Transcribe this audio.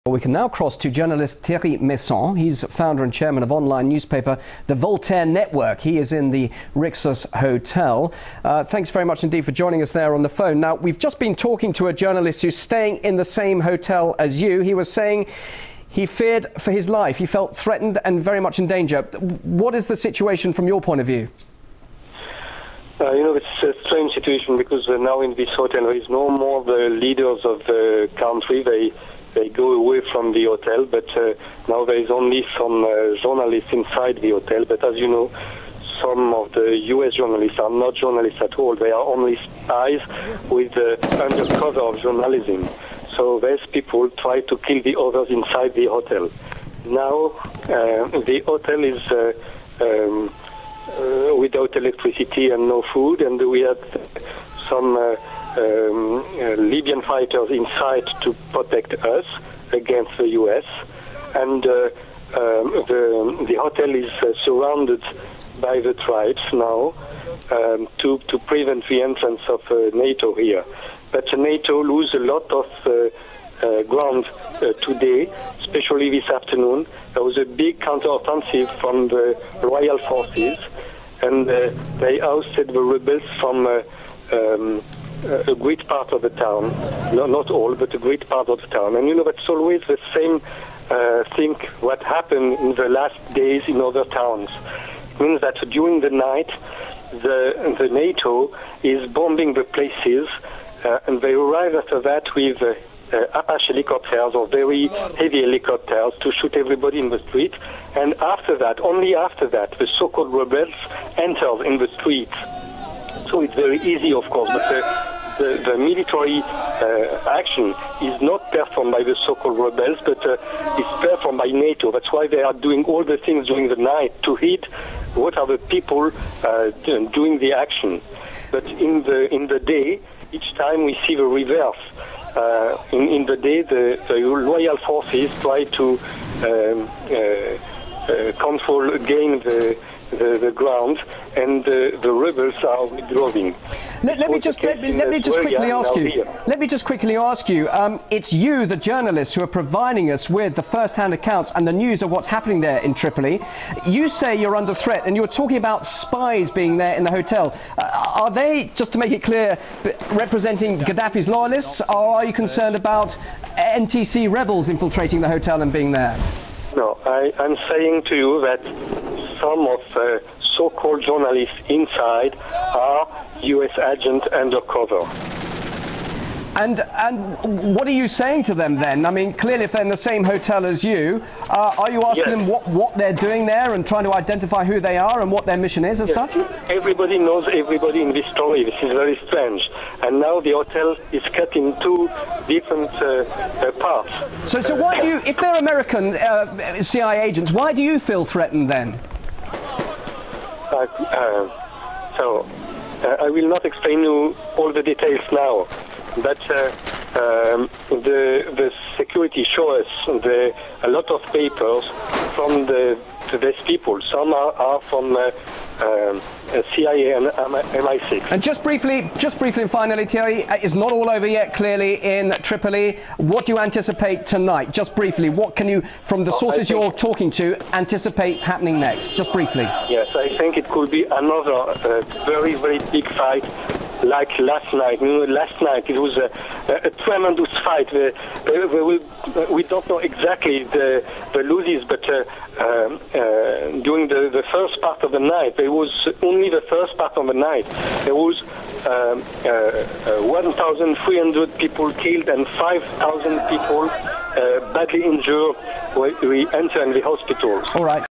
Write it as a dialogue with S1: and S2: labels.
S1: We can now cross to journalist Thierry Meyssan. He's founder and chairman of online newspaper The Voltaire Network. He is in the Rixos Hotel. Thanks very much indeed for joining us there on the phone. Now, we've just been talking to a journalist who's staying in the same hotel as you. He was saying he feared for his life. He felt threatened and very much in danger. What is the situation from your point of view?
S2: It's a strange situation because now in this hotel there is no more the leaders of the country. They go away from the hotel, but now there is only some journalists inside the hotel. But as you know, some of the US journalists are not journalists at all. They are only spies with undercover of journalism. So these people try to kill the others inside the hotel. Now the hotel is without electricity and no food, and we had some Libyan fighters inside to protect us against the US, and the hotel is surrounded by the tribes now to prevent the entrance of NATO here. But NATO lose a lot of ground today, especially this afternoon. There was a big counteroffensive from the royal forces, and they ousted the rebels from a great part of the town, not all, but a great part of the town. And that's always the same thing what happened in the last days in other towns. It means that during the night, the NATO is bombing the places, and they arrive after that with Apache helicopters or very heavy helicopters to shoot everybody in the street. And after that, only after that, the so-called rebels enter in the streets. So it's very easy, of course, but the military action is not performed by the so-called rebels, but it's performed by NATO. That's why they are doing all the things during the night to hit what are the people doing the action. But in the day, each time we see the reverse. In the day, the loyal forces try to control again the ground, and the rebels are withdrawing.
S1: Let me just quickly ask you. It's you, the journalists, who are providing us with the first-hand accounts and the news of what's happening there in Tripoli. You say you're under threat, and you're talking about spies being there in the hotel. Are they, just to make it clear, representing Gaddafi's loyalists, or are you concerned about NTC rebels infiltrating the hotel and being there?
S2: No, I'm saying to you that some of so-called journalists inside are US agents undercover.
S1: And what are you saying to them then? I mean, clearly if they're in the same hotel as you, are you asking them what they're doing there and trying to identify who they are and what their mission is as such?
S2: Everybody knows everybody in this story. This is very strange. And now the hotel is cut in two different parts.
S1: So why do you, if they're American CIA agents, why do you feel threatened then?
S2: I will not explain you all the details now, but the security shows us a lot of papers from these people. Some are from CIA and MI6.
S1: And just briefly and finally, Thierry, it's not all over yet, clearly, in Tripoli. What do you anticipate tonight? Just briefly, what can you, from the sources you're talking to, anticipate happening next? Just briefly.
S2: Yes, I think it could be another very, very big fight like last night. Last night it was a tremendous fight. We don't know exactly the losses, but during the first part of the night, there was only the first part of the night. There was 1,300 people killed and 5,000 people badly injured. We enter in the hospitals.
S1: All right.